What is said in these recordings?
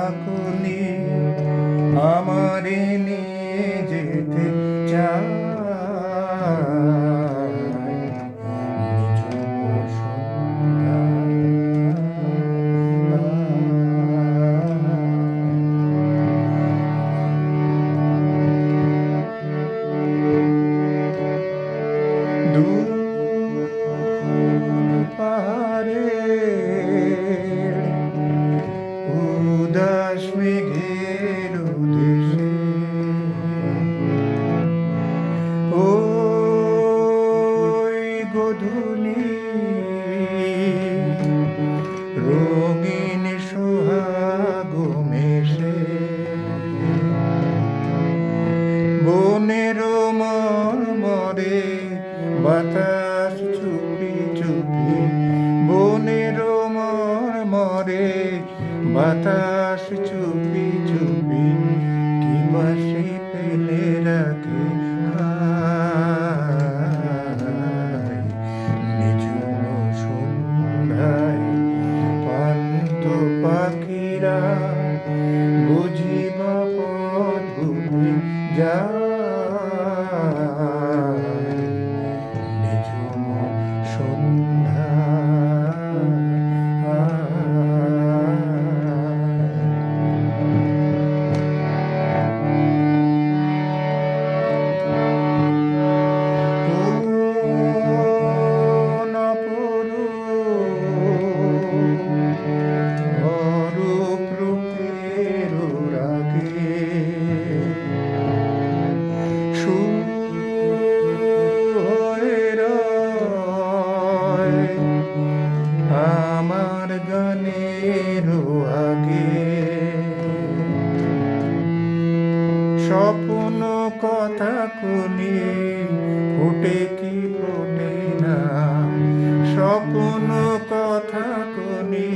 কাকুনি আমারে নিয়ে যেতে চায় নিঝুম সন্ধ্যায়। দূর পাহাড়ের উদাস মেঘের দেশে ওই গোধূলি রঙিন সোহাগ মেশে বনের মর্মরে বাতাস চুপি চুপি বনের মর্মরে বাতাস চুপি চুপি কি বাসে ফেলে রাখে নিঝুম সন্ধ্যায় পান্ত পাখিরা বুঝিবা পথ ভুলে যায় নিঝুম আমার গানের আগে স্বপ্ন কথা কোনি ফুটে কি ফোটে না স্বপ্ন কথা কোনি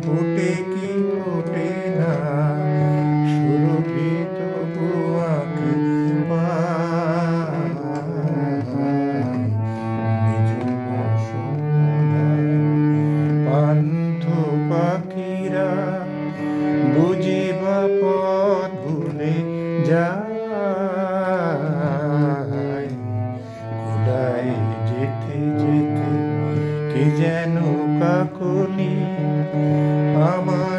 ফুটে কি ফোটে না সুরভিত গোয়াকে পান্থ পাখিরা বুঝিবা পথ ভুলে যায় কোথায় যেতে যেতে কে যেন কাকুনি আমার